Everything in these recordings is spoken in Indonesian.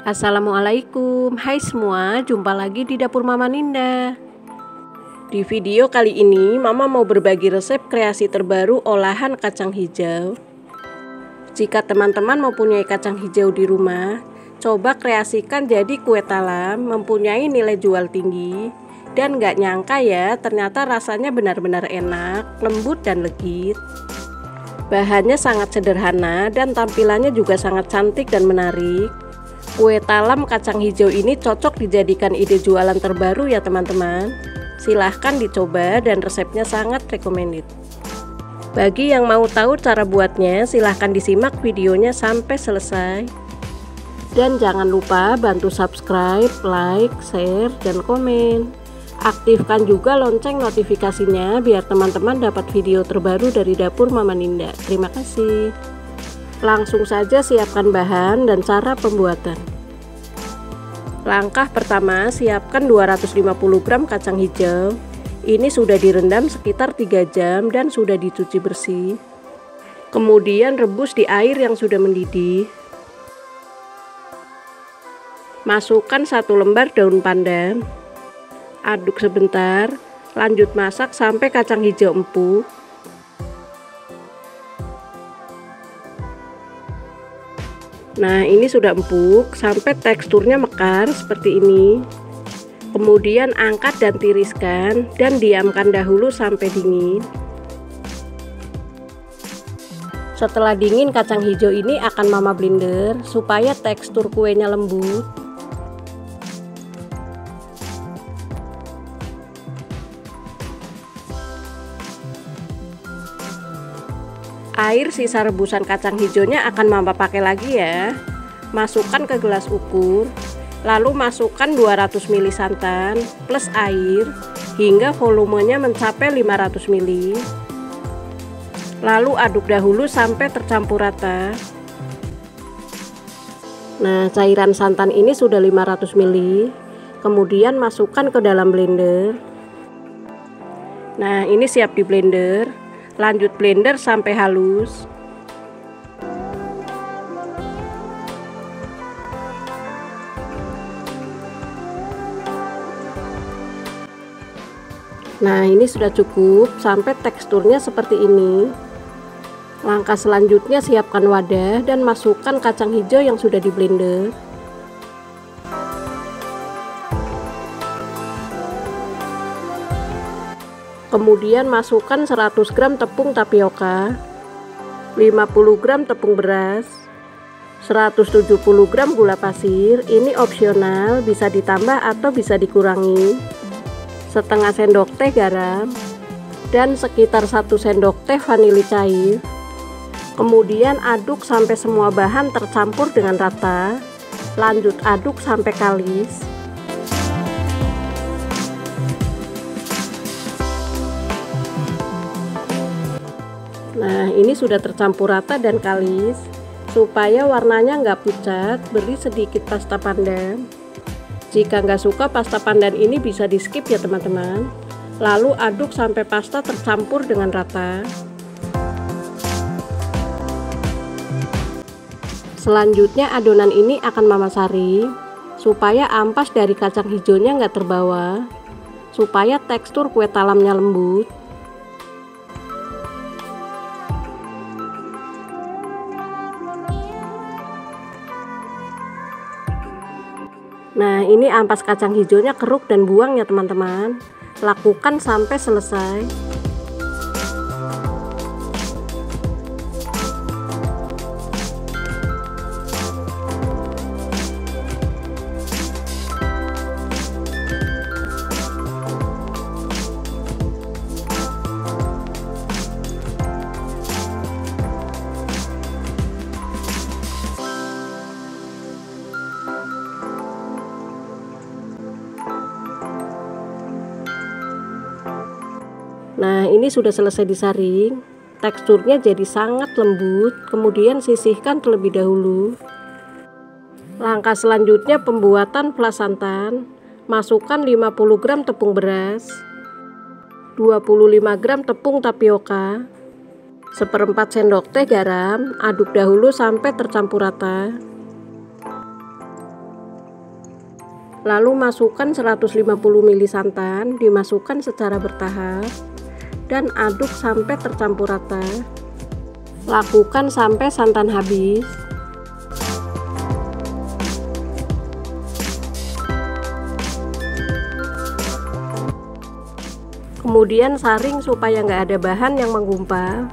Assalamualaikum, hai semua, jumpa lagi di dapur Mama Ninda. Di video kali ini Mama mau berbagi resep kreasi terbaru olahan kacang hijau. Jika teman-teman mempunyai kacang hijau di rumah, coba kreasikan jadi kue talam, mempunyai nilai jual tinggi. Dan gak nyangka ya, ternyata rasanya benar-benar enak, lembut dan legit. Bahannya sangat sederhana dan tampilannya juga sangat cantik dan menarik. Kue talam kacang hijau ini cocok dijadikan ide jualan terbaru ya teman-teman. Silahkan dicoba dan resepnya sangat recommended. Bagi yang mau tahu cara buatnya, silahkan disimak videonya sampai selesai. Dan jangan lupa bantu subscribe, like, share, dan komen. Aktifkan juga lonceng notifikasinya biar teman-teman dapat video terbaru dari dapur Mama Ninda. Terima kasih. Langsung saja siapkan bahan dan cara pembuatan. Langkah pertama, siapkan 250 gram kacang hijau. Ini sudah direndam sekitar 3 jam dan sudah dicuci bersih. Kemudian rebus di air yang sudah mendidih. Masukkan 1 lembar daun pandan. Aduk sebentar, lanjut masak sampai kacang hijau empuk. Nah, ini sudah empuk sampai teksturnya mekar seperti ini. Kemudian angkat dan tiriskan dan diamkan dahulu sampai dingin. Setelah dingin, kacang hijau ini akan Mama blender supaya tekstur kuenya lembut. Air sisa rebusan kacang hijaunya akan Mama pakai lagi ya. Masukkan ke gelas ukur, lalu masukkan 200 ml santan plus air hingga volumenya mencapai 500 ml. Lalu aduk dahulu sampai tercampur rata. Nah, cairan santan ini sudah 500 ml. Kemudian masukkan ke dalam blender. Nah, ini siap di blender. Lanjut blender sampai halus. Nah, ini sudah cukup sampai teksturnya seperti ini. Langkah selanjutnya, siapkan wadah dan masukkan kacang hijau yang sudah di blender. Kemudian masukkan 100 gram tepung tapioka, 50 gram tepung beras, 170 gram gula pasir. Ini opsional, bisa ditambah atau bisa dikurangi. Setengah sendok teh garam dan sekitar 1 sendok teh vanili cair. Kemudian aduk sampai semua bahan tercampur dengan rata. Lanjut aduk sampai kalis. Nah, ini sudah tercampur rata dan kalis. Supaya warnanya nggak pucat, beri sedikit pasta pandan. Jika nggak suka pasta pandan ini bisa di skip ya teman-teman. Lalu aduk sampai pasta tercampur dengan rata. Selanjutnya adonan ini akan Mama saring supaya ampas dari kacang hijaunya nggak terbawa, supaya tekstur kue talamnya lembut. Nah, ini ampas kacang hijaunya keruk dan buang ya teman-teman. Lakukan sampai selesai. Nah, ini sudah selesai disaring. Teksturnya jadi sangat lembut. Kemudian sisihkan terlebih dahulu. Langkah selanjutnya pembuatan flas santan. Masukkan 50 gram tepung beras, 25 gram tepung tapioka, 1/4 sendok teh garam. Aduk dahulu sampai tercampur rata. Lalu masukkan 150 ml santan, dimasukkan secara bertahap dan aduk sampai tercampur rata. Lakukan sampai santan habis. Kemudian saring supaya nggak ada bahan yang menggumpal.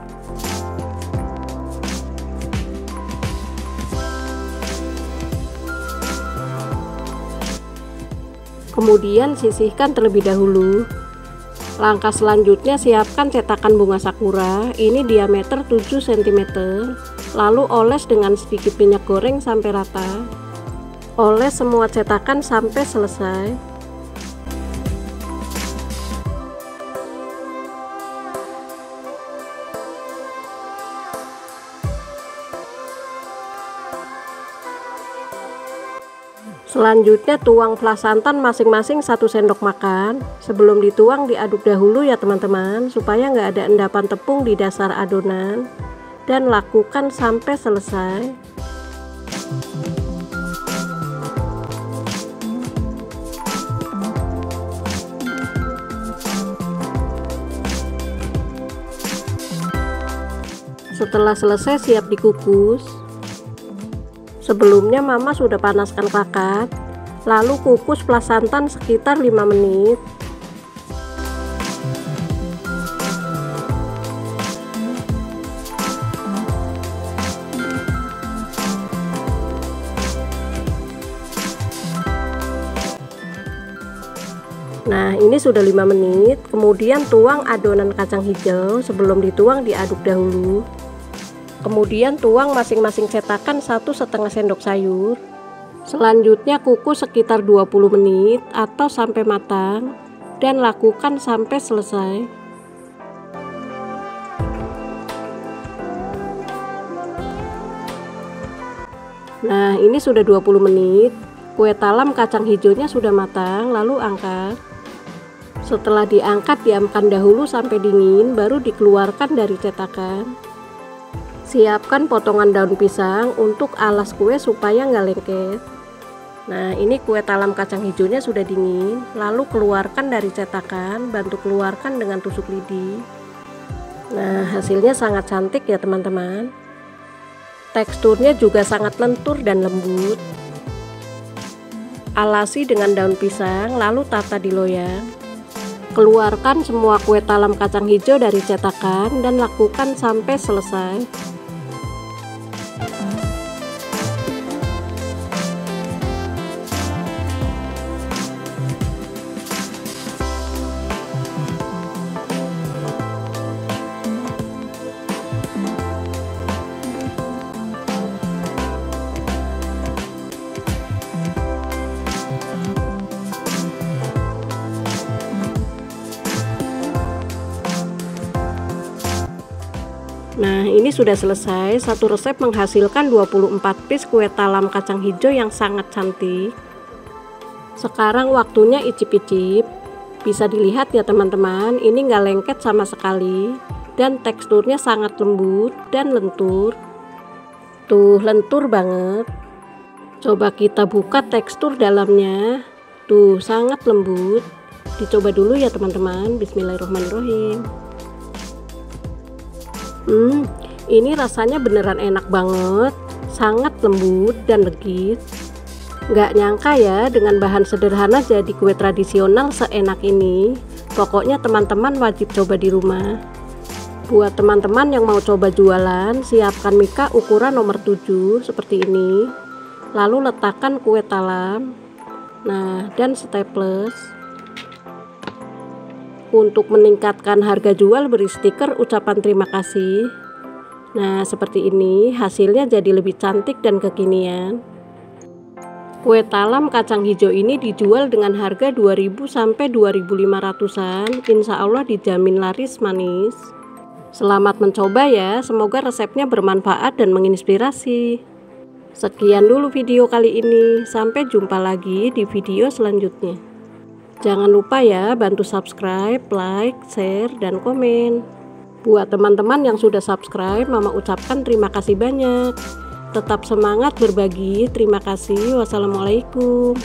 Kemudian sisihkan terlebih dahulu. Langkah selanjutnya siapkan cetakan bunga sakura, ini diameter 7 cm. Lalu oles dengan sedikit minyak goreng sampai rata. Oles semua cetakan sampai selesai. Selanjutnya tuang flas santan masing-masing 1 sendok makan. Sebelum dituang diaduk dahulu ya teman-teman, supaya nggak ada endapan tepung di dasar adonan. Dan lakukan sampai selesai. Setelah selesai siap dikukus. Sebelumnya mama sudah panaskan kakak, lalu kukus flas santan sekitar 5 menit. Nah, ini sudah 5 menit. Kemudian tuang adonan kacang hijau, sebelum dituang diaduk dahulu. Kemudian tuang masing-masing cetakan 1,5 sendok sayur. Selanjutnya kukus sekitar 20 menit atau sampai matang dan lakukan sampai selesai. Nah, ini sudah 20 menit. Kue talam kacang hijaunya sudah matang, lalu angkat. Setelah diangkat, diamkan dahulu sampai dingin, baru dikeluarkan dari cetakan. Siapkan potongan daun pisang untuk alas kue supaya nggak lengket. Nah, ini kue talam kacang hijaunya sudah dingin, lalu keluarkan dari cetakan, bantu keluarkan dengan tusuk lidi. Nah, hasilnya sangat cantik ya teman-teman. Teksturnya juga sangat lentur dan lembut. Alasi dengan daun pisang, lalu tata di loyang. Keluarkan semua kue talam kacang hijau dari cetakan dan lakukan sampai selesai. Nah, ini sudah selesai. Satu resep menghasilkan 24 piece kue talam kacang hijau yang sangat cantik. Sekarang waktunya icip-icip. Bisa dilihat ya teman-teman, ini nggak lengket sama sekali dan teksturnya sangat lembut dan lentur. Tuh, lentur banget. Coba kita buka tekstur dalamnya. Tuh, sangat lembut. Dicoba dulu ya teman-teman. Bismillahirrahmanirrahim. Ini rasanya beneran enak banget, sangat lembut dan legit. Nggak nyangka ya, dengan bahan sederhana jadi kue tradisional seenak ini. Pokoknya teman-teman wajib coba di rumah. Buat teman-teman yang mau coba jualan, siapkan mika ukuran nomor 7 seperti ini. Lalu letakkan kue talam, nah, dan staples. Untuk meningkatkan harga jual, beri stiker ucapan terima kasih. Nah, seperti ini hasilnya jadi lebih cantik dan kekinian. Kue talam kacang hijau ini dijual dengan harga 2.000 sampai 2.500-an. Insya Allah dijamin laris manis. Selamat mencoba ya, semoga resepnya bermanfaat dan menginspirasi. Sekian dulu video kali ini, sampai jumpa lagi di video selanjutnya. Jangan lupa ya, bantu subscribe, like, share, dan komen. Buat teman-teman yang sudah subscribe, mama ucapkan terima kasih banyak. Tetap semangat berbagi. Terima kasih. Wassalamualaikum.